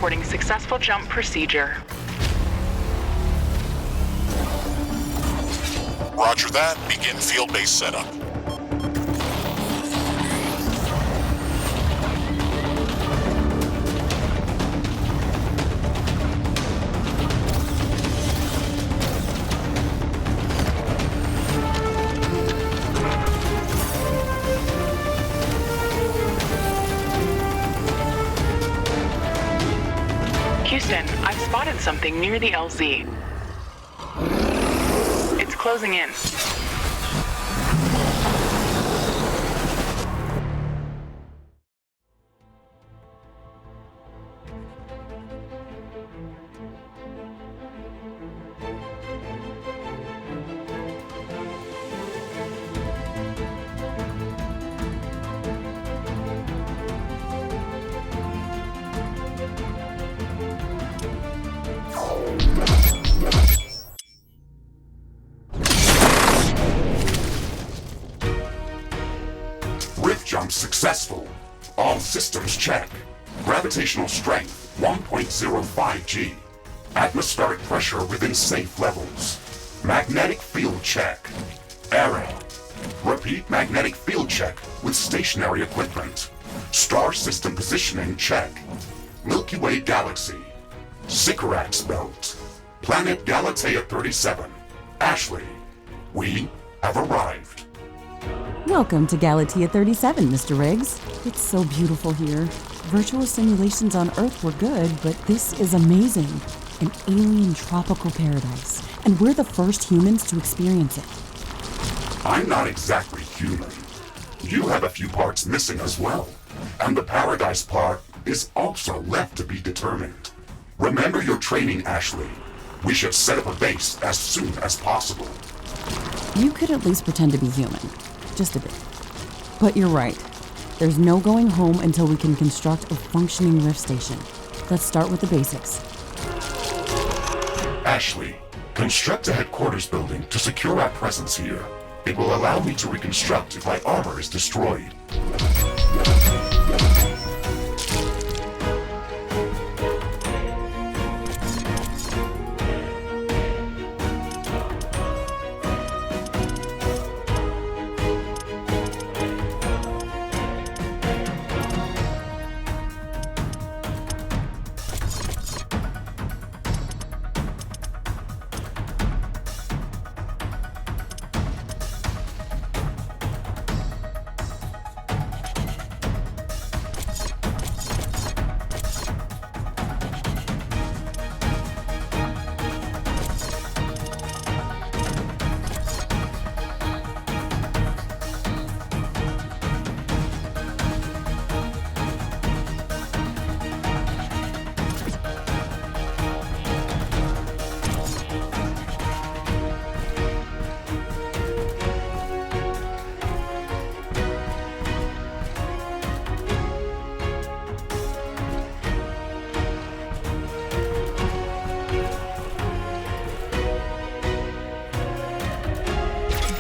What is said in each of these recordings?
reporting successful jump procedure. Roger that. Begin field-based setup. Houston, I've spotted something near the LZ. It's closing in. Jump successful. All systems check. Gravitational strength 1.05 G. Atmospheric pressure within safe levels. Magnetic field check. Error. Repeat magnetic field check with stationary equipment. Star system positioning check. Milky Way galaxy. Sycorax belt. Planet Galatea 37. Ashley, we have arrived. Welcome to Galatea 37, Mr. Riggs. It's so beautiful here. Virtual simulations on Earth were good, but this is amazing. An alien tropical paradise, and we're the first humans to experience it. I'm not exactly human. You have a few parts missing as well, and the paradise part is also left to be determined. Remember your training, Ashley. We should set up a base as soon as possible. You could at least pretend to be human. Just a bit. But you're right. There's no going home until we can construct a functioning Rift station. Let's start with the basics. Ashley, construct a headquarters building to secure our presence here. It will allow me to reconstruct if my armor is destroyed.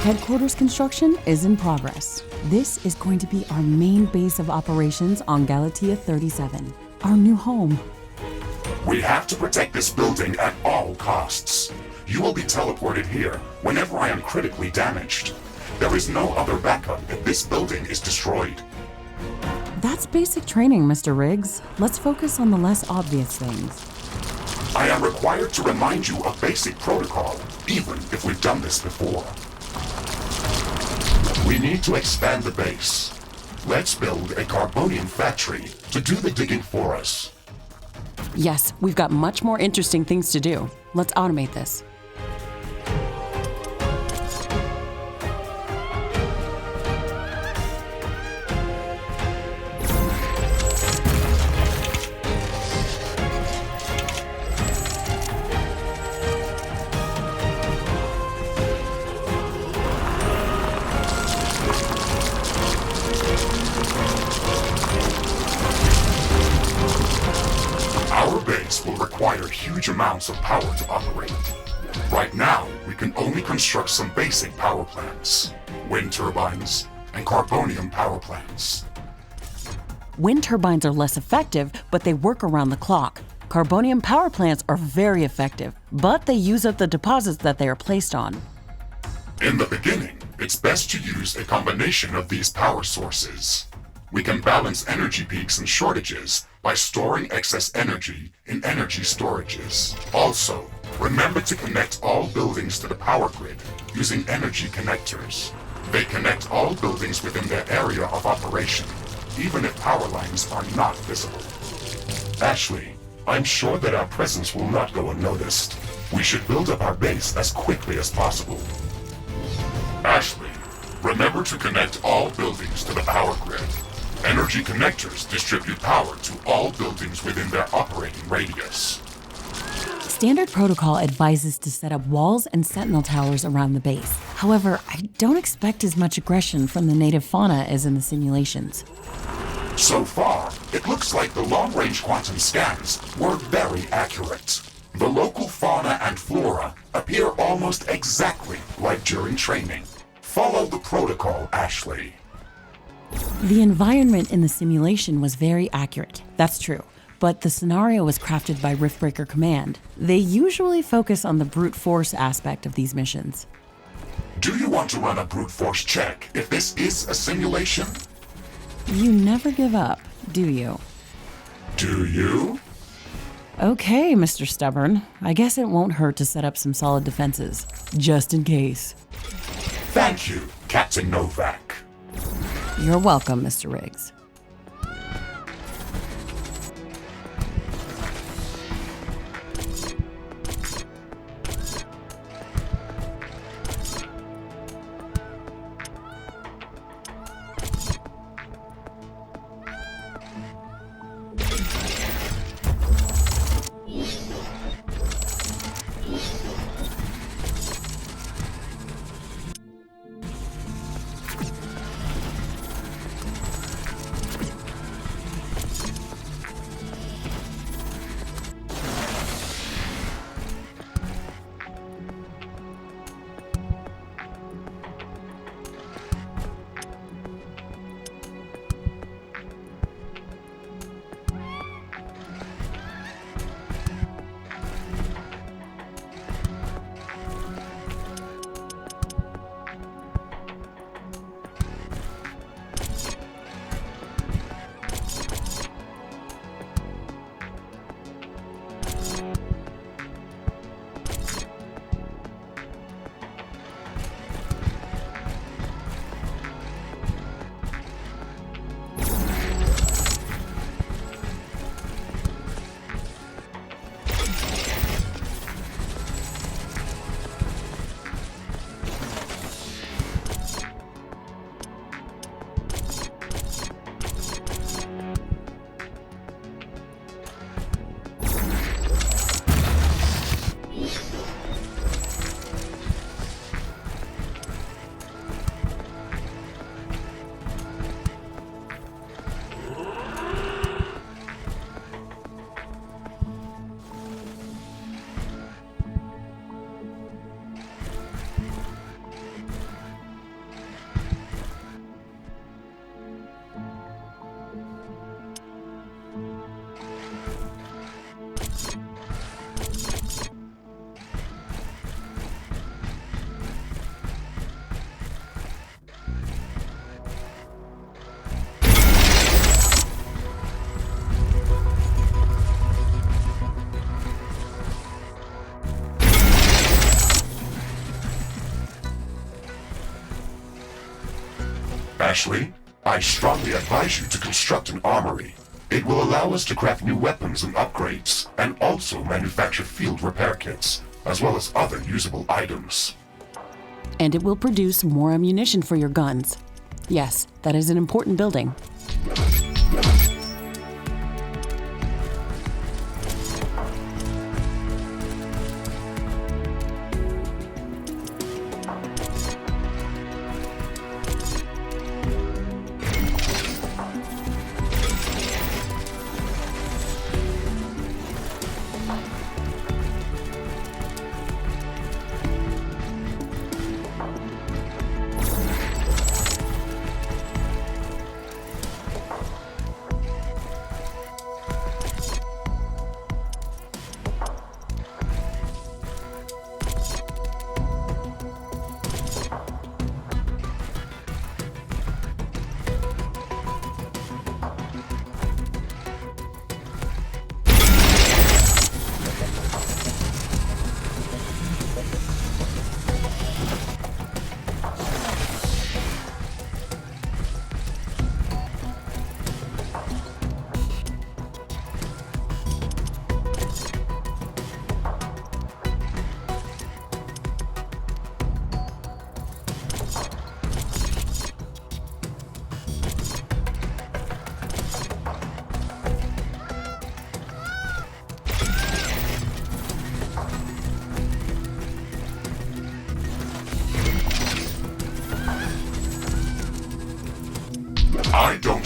Headquarters construction is in progress. This is going to be our main base of operations on Galatea 37, our new home. We have to protect this building at all costs. You will be teleported here whenever I am critically damaged. There is no other backup if this building is destroyed. That's basic training, Mr. Riggs. Let's focus on the less obvious things. I am required to remind you of basic protocol, even if we've done this before. We need to expand the base. Let's build a carbonium factory to do the digging for us. Yes, we've got much more interesting things to do. Let's automate this. Will require huge amounts of power to operate. Right now, we can only construct some basic power plants, wind turbines, and carbonium power plants. Wind turbines are less effective, but they work around the clock. Carbonium power plants are very effective, but they use up the deposits that they are placed on. In the beginning, it's best to use a combination of these power sources. We can balance energy peaks and shortages by storing excess energy in energy storages. Also, remember to connect all buildings to the power grid using energy connectors. They connect all buildings within their area of operation, even if power lines are not visible. Ashley, I'm sure that our presence will not go unnoticed. We should build up our base as quickly as possible. Ashley, remember to connect all buildings to the power grid. Energy connectors distribute power to all buildings within their operating radius. Standard protocol advises to set up walls and sentinel towers around the base. However, I don't expect as much aggression from the native fauna as in the simulations. So far, it looks like the long-range quantum scans were very accurate. The local fauna and flora appear almost exactly like during training. Follow the protocol, Ashley. The environment in the simulation was very accurate, that's true. But the scenario was crafted by Riftbreaker Command. They usually focus on the brute force aspect of these missions. Do you want to run a brute force check if this is a simulation? You never give up, do you? Do you? Okay, Mr. Stubborn. I guess it won't hurt to set up some solid defenses, just in case. Thank you, Captain Novak. You're welcome, Mr. Riggs. Ashley, I strongly advise you to construct an armory. It will allow us to craft new weapons and upgrades, and also manufacture field repair kits, as well as other usable items. And it will produce more ammunition for your guns. Yes, that is an important building.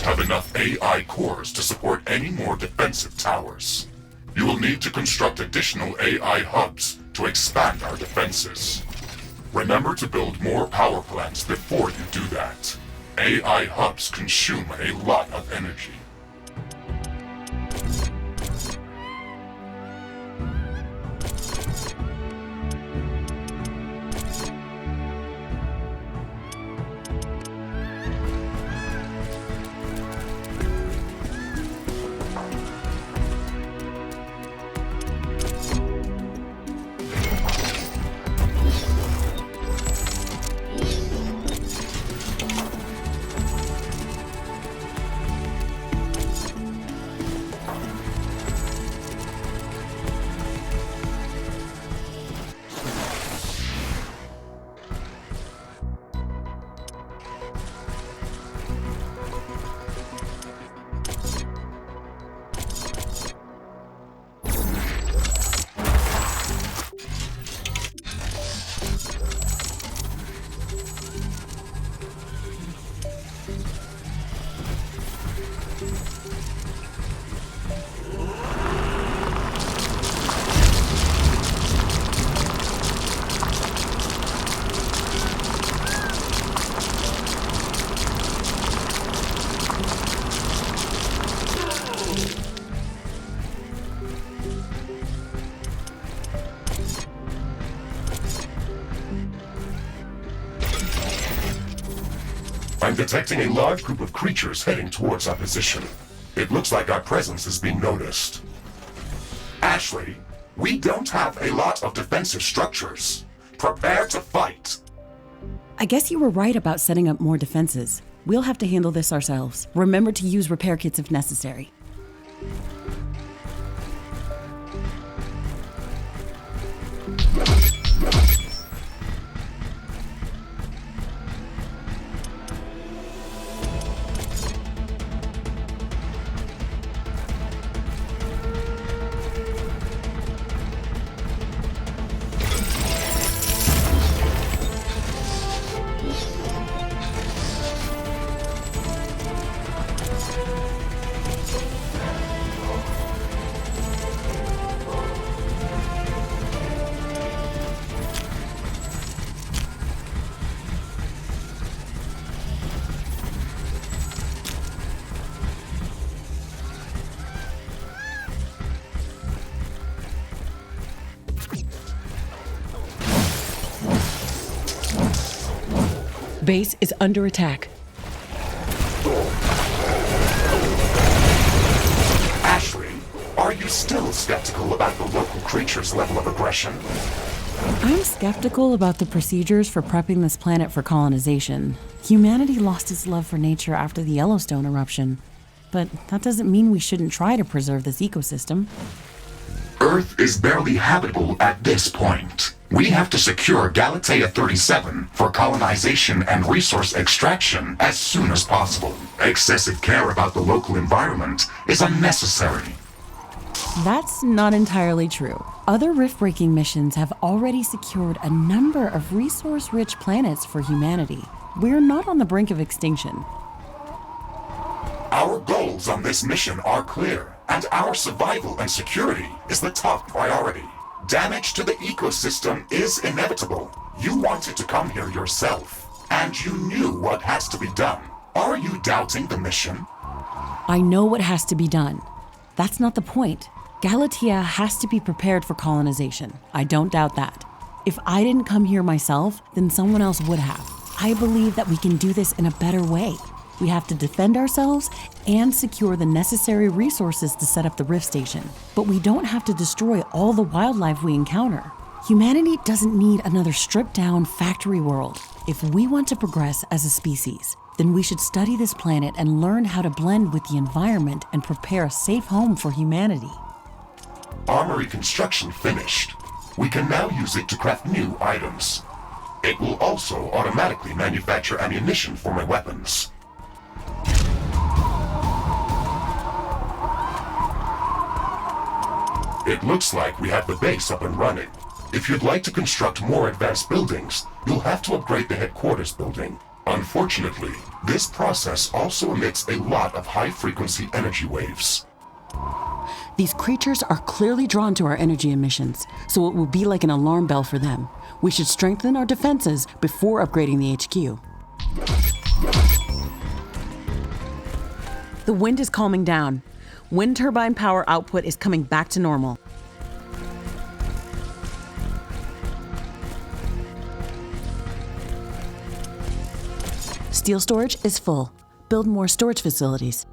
don't have enough AI cores to support any more defensive towers. You will need to construct additional AI hubs to expand our defenses. Remember to build more power plants before you do that. AI hubs consume a lot of energy. I'm detecting a large group of creatures heading towards our position. It looks like our presence is being noticed. Ashley, we don't have a lot of defensive structures. Prepare to fight. I guess you were right about setting up more defenses. We'll have to handle this ourselves. Remember to use repair kits if necessary. Base is under attack. Ashley, are you still skeptical about the local creature's level of aggression? I'm skeptical about the procedures for prepping this planet for colonization. Humanity lost its love for nature after the Yellowstone eruption. But that doesn't mean we shouldn't try to preserve this ecosystem. Earth is barely habitable at this point. We have to secure Galatea 37 for colonization and resource extraction as soon as possible. Excessive care about the local environment is unnecessary. That's not entirely true. Other rift-breaking missions have already secured a number of resource-rich planets for humanity. We're not on the brink of extinction. Our goals on this mission are clear, and our survival and security is the top priority. Damage to the ecosystem is inevitable. You wanted to come here yourself, and you knew what has to be done. Are you doubting the mission? I know what has to be done. That's not the point. Galatea has to be prepared for colonization. I don't doubt that. If I didn't come here myself, then someone else would have. I believe that we can do this in a better way. We have to defend ourselves and secure the necessary resources to set up the Rift Station. But we don't have to destroy all the wildlife we encounter. Humanity doesn't need another stripped-down factory world. If we want to progress as a species, then we should study this planet and learn how to blend with the environment and prepare a safe home for humanity. Armory construction finished. We can now use it to craft new items. It will also automatically manufacture ammunition for my weapons. It looks like we have the base up and running. If you'd like to construct more advanced buildings, you'll have to upgrade the headquarters building. Unfortunately, this process also emits a lot of high-frequency energy waves. These creatures are clearly drawn to our energy emissions, so it will be like an alarm bell for them. We should strengthen our defenses before upgrading the HQ. The wind is calming down. Wind turbine power output is coming back to normal. Steel storage is full. Build more storage facilities.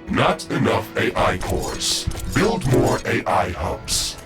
Not enough AI cores. Build more AI hubs.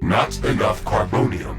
Not enough carbonium.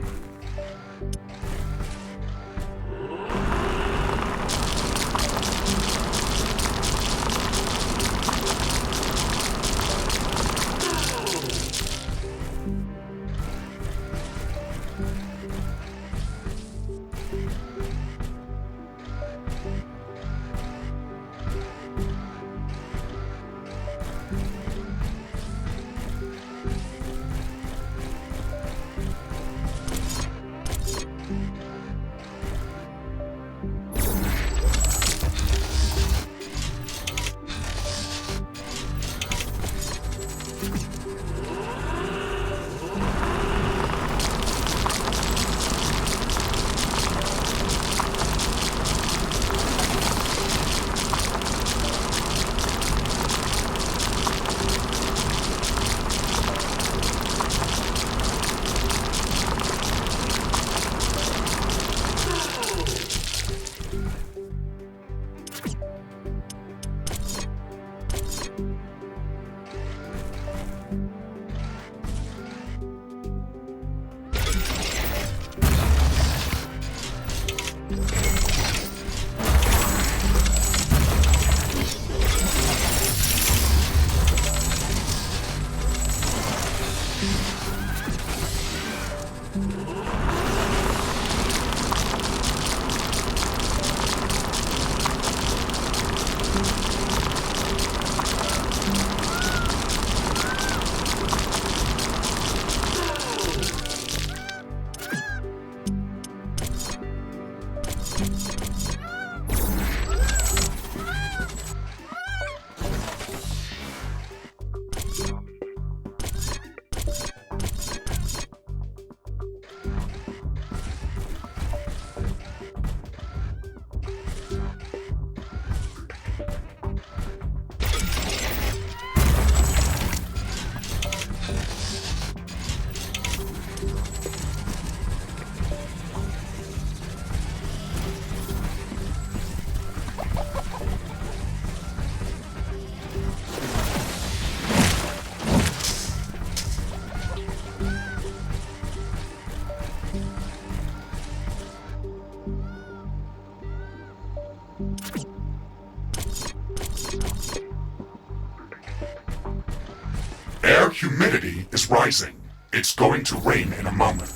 Air humidity is rising. It's going to rain in a moment.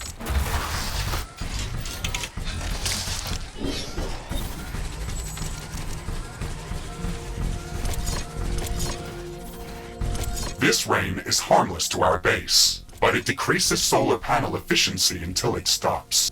This rain is harmless to our base, but it decreases solar panel efficiency until it stops.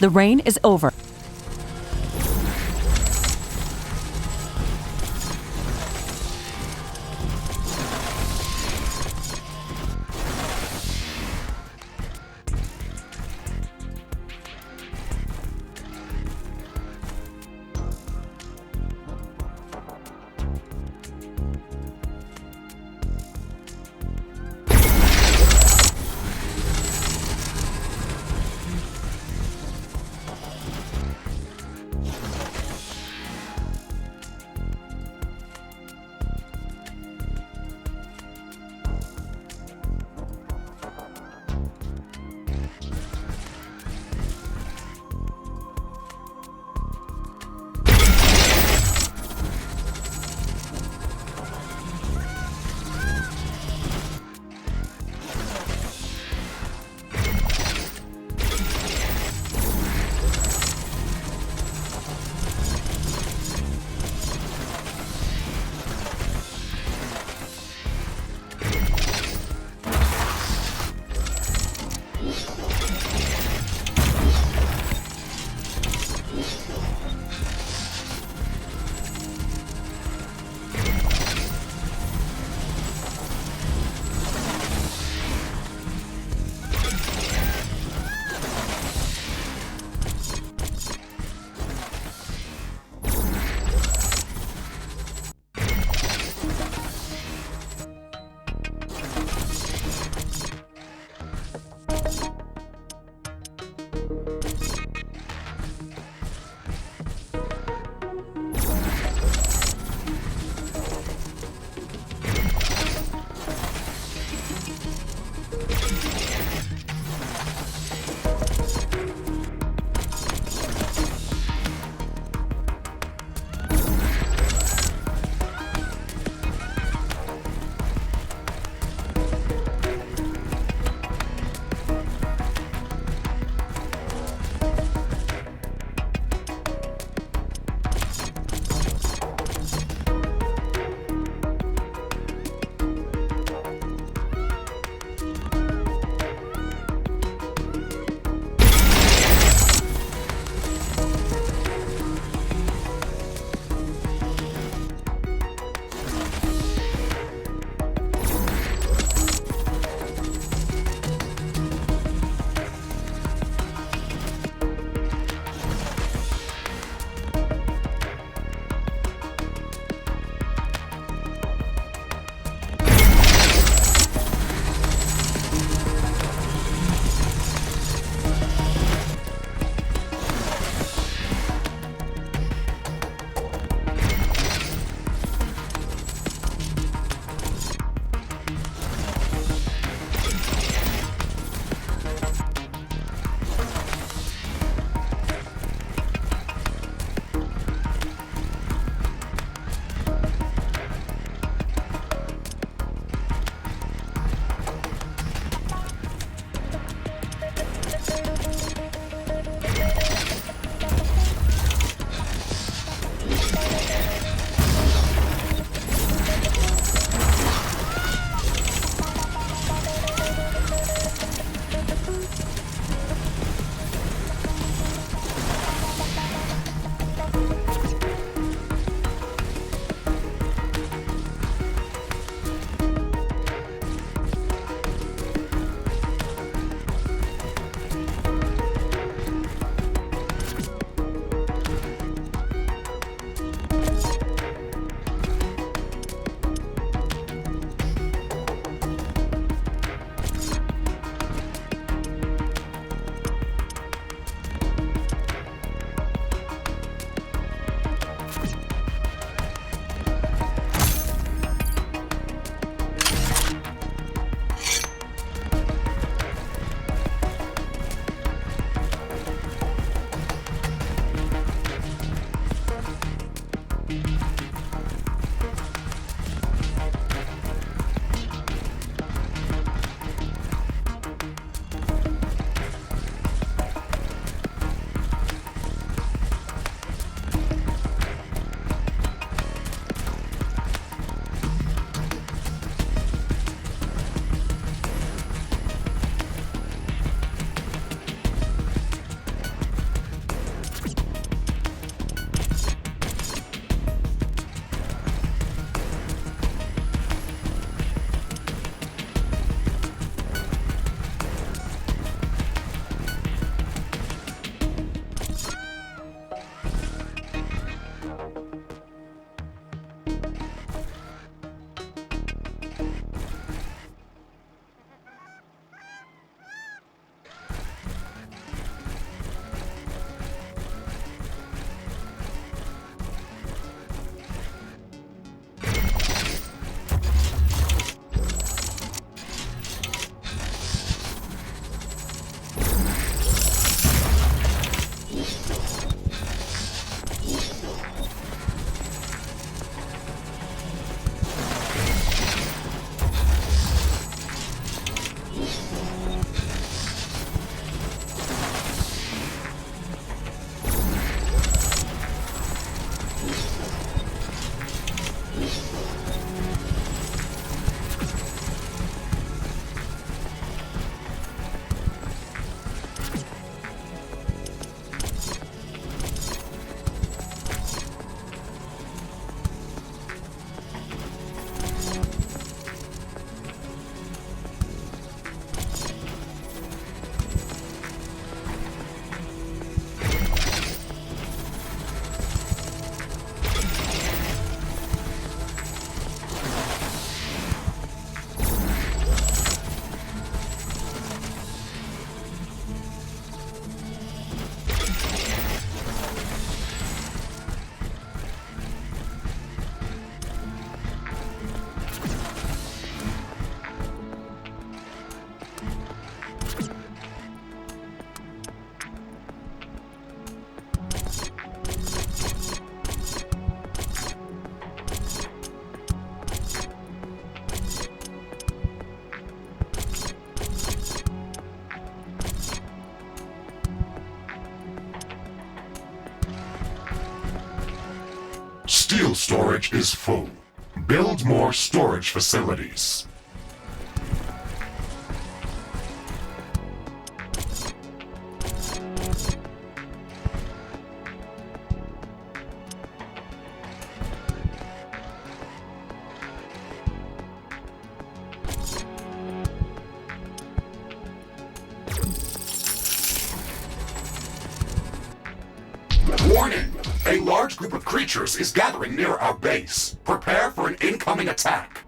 The rain is over. steel storage is full. Build more storage facilities. Warning! A large group of creatures is gathering near our base. Prepare for an incoming attack.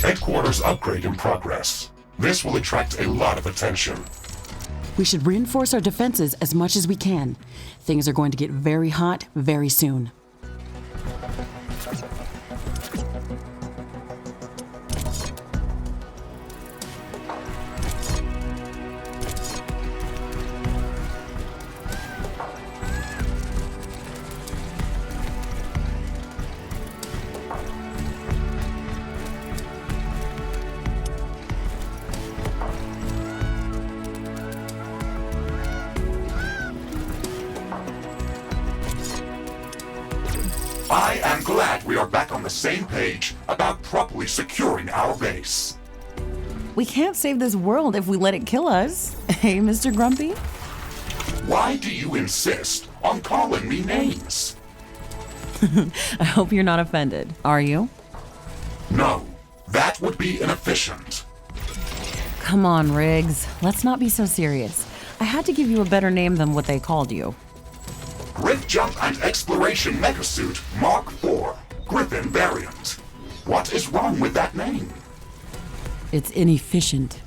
Headquarters upgrade in progress. This will attract a lot of attention. We should reinforce our defenses as much as we can. Things are going to get very hot very soon. I am glad we are back on the same page about properly securing our base. We can't save this world if we let it kill us. Hey, Mr. Grumpy? Why do you insist on calling me names? I hope you're not offended. Are you? No, that would be inefficient. Come on, Riggs. Let's not be so serious. I had to give you a better name than what they called you. Rift Jump and Exploration Megasuit Mark IV, Griffin variant. What is wrong with that name? It's inefficient.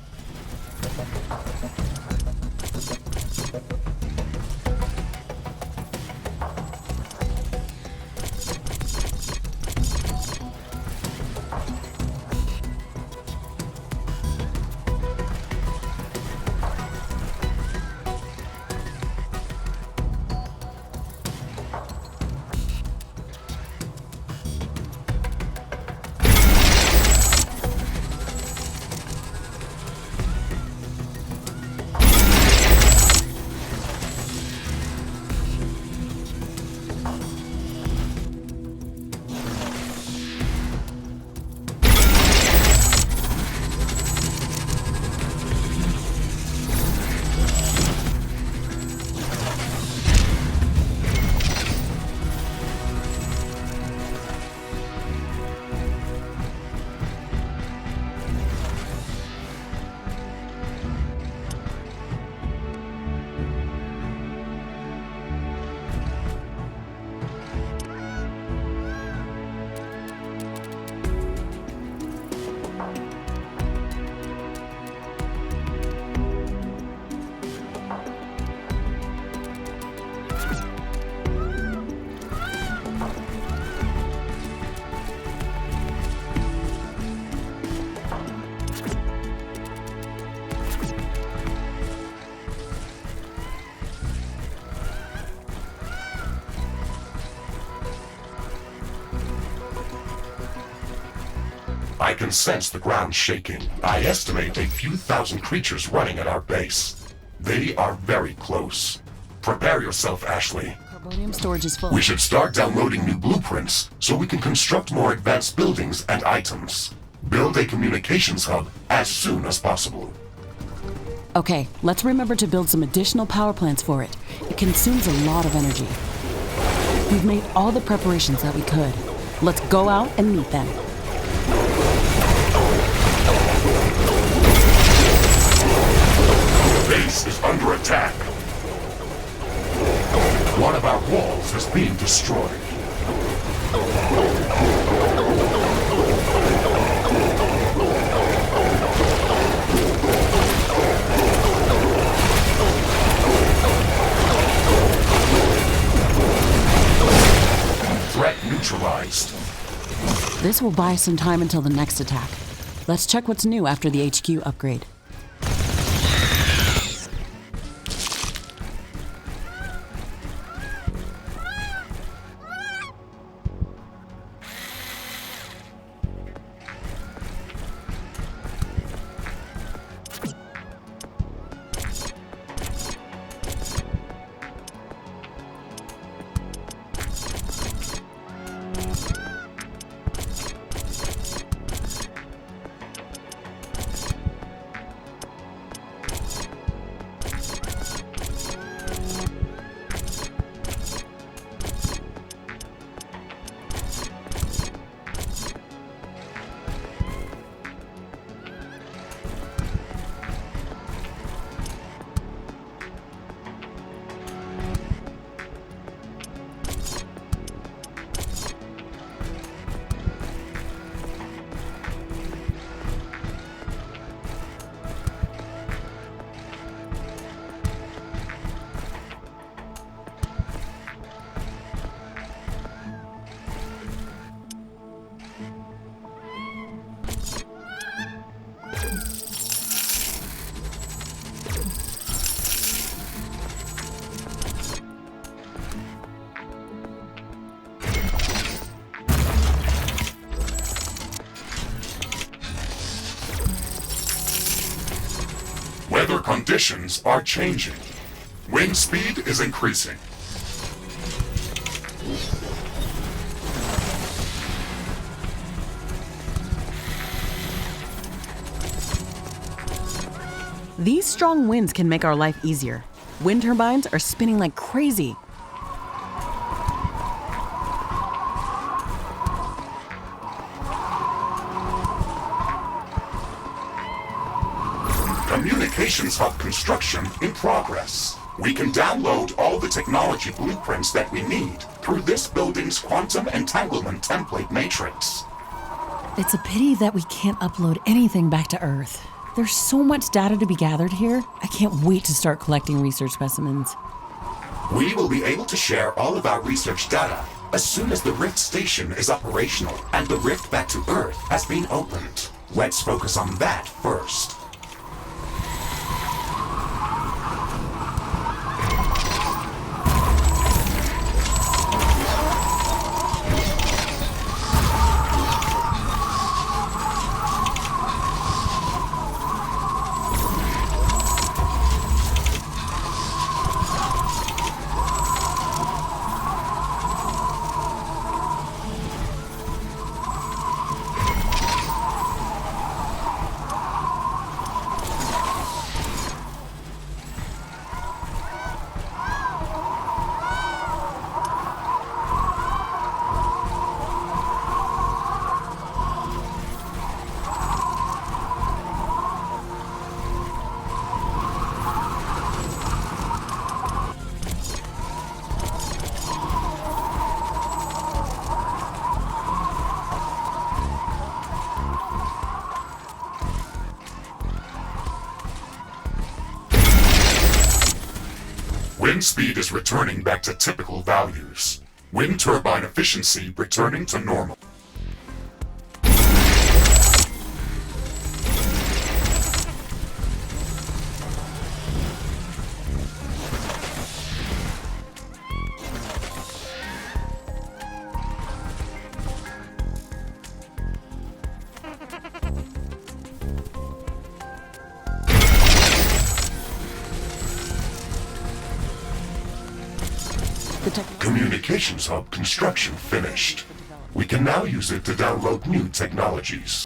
I can sense the ground shaking. I estimate a few thousand creatures running at our base. They are very close. Prepare yourself, Ashley. Carbonium storage is full. We should start downloading new blueprints so we can construct more advanced buildings and items. Build a communications hub as soon as possible. Okay, let's remember to build some additional power plants for it. It consumes a lot of energy. We've made all the preparations that we could. Let's go out and meet them. The base is under attack. One of walls is being destroyed. Threat neutralized. This will buy some time until the next attack. Let's check what's new after the HQ upgrade. Weather conditions are changing. Wind speed is increasing. These strong winds can make our life easier. Wind turbines are spinning like crazy. Communications hub construction in progress. We can download all the technology blueprints that we need through this building's quantum entanglement template matrix. It's a pity that we can't upload anything back to Earth. There's so much data to be gathered here. I can't wait to start collecting research specimens. We will be able to share all of our research data as soon as the Rift station is operational and the rift back to Earth has been opened. Let's focus on that first. Wind speed is returning back to typical values. Wind turbine efficiency returning to normal. Communications hub construction finished. We can now use it to download new technologies.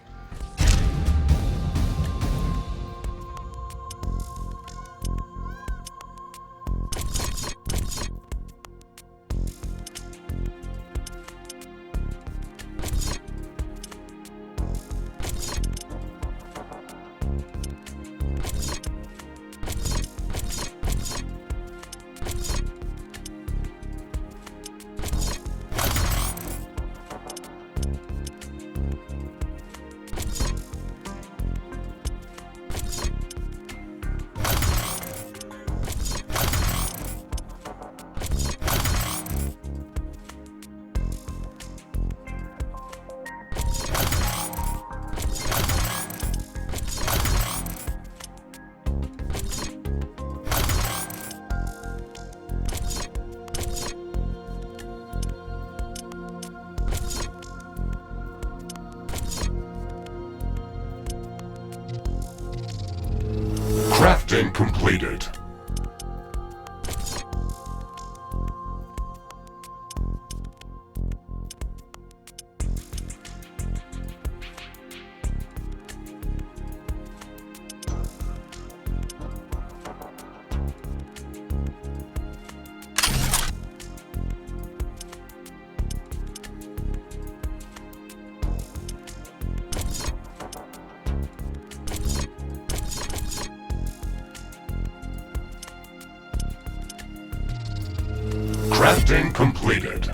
Crafting completed. Crafting completed.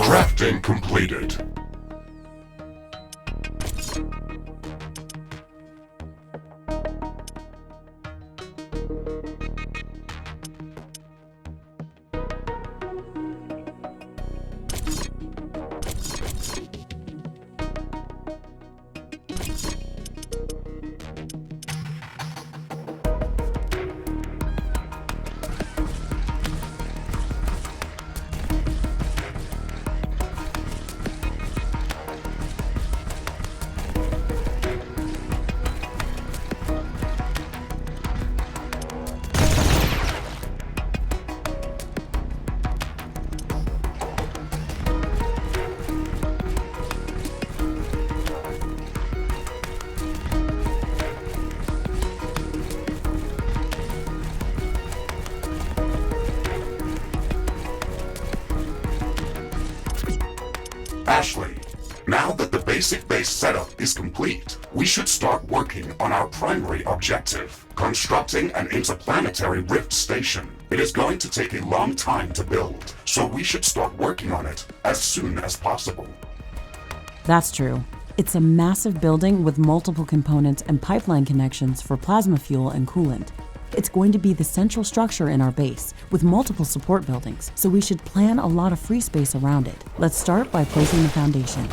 Crafting completed. Ashley, now that the basic base setup is complete, we should start working on our primary objective, constructing an interplanetary rift station. It is going to take a long time to build, so we should start working on it as soon as possible. That's true. It's a massive building with multiple components and pipeline connections for plasma fuel and coolant. It's going to be the central structure in our base, with multiple support buildings, so we should plan a lot of free space around it. Let's start by placing the foundation.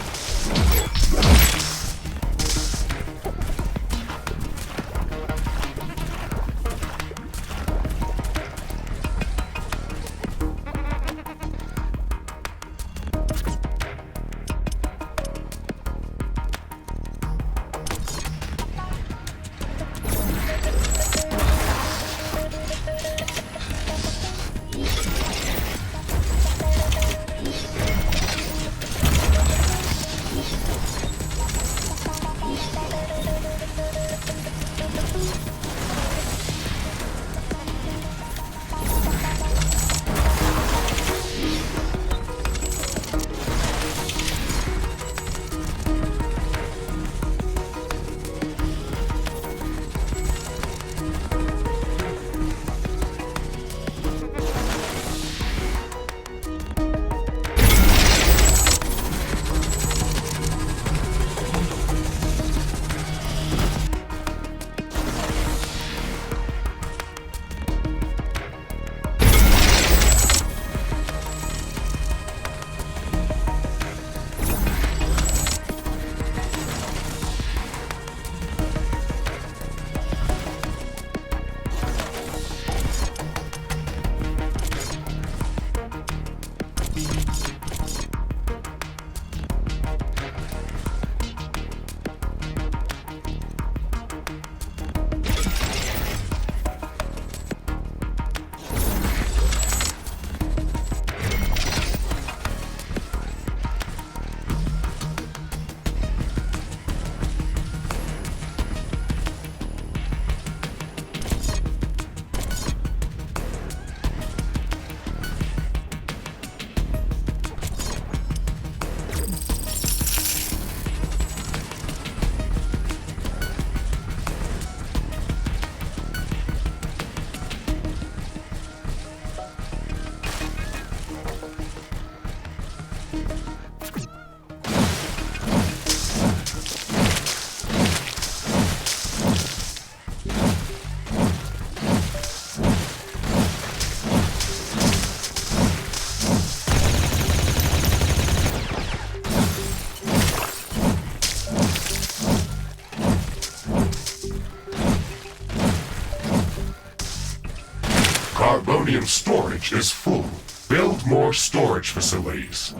storage is full. Build more storage facilities.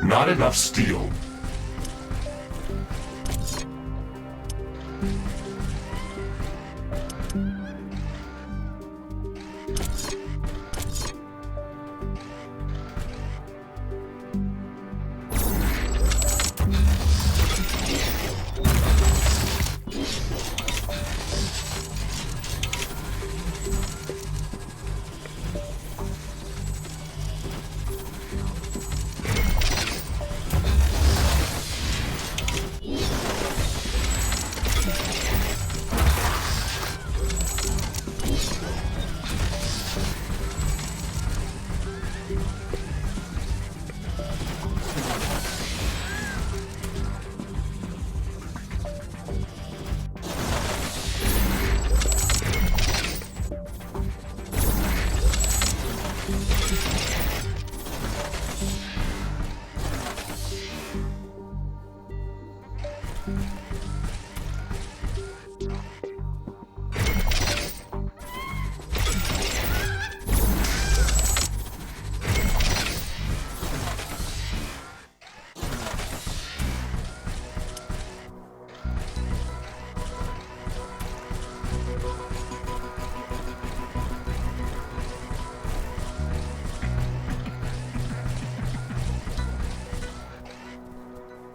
Not enough steel.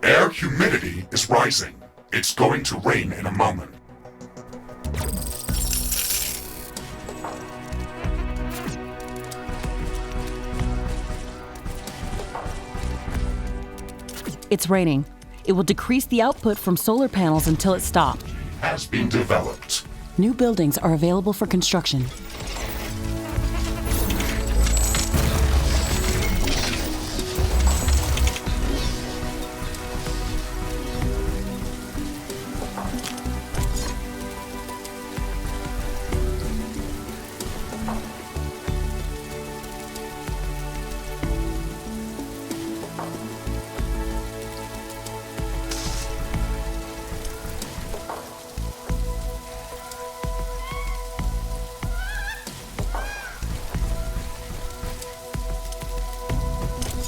Air humidity is rising. It's going to rain in a moment. It's raining. It will decrease the output from solar panels until it stops. Has been developed. New buildings are available for construction.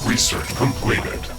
Research completed.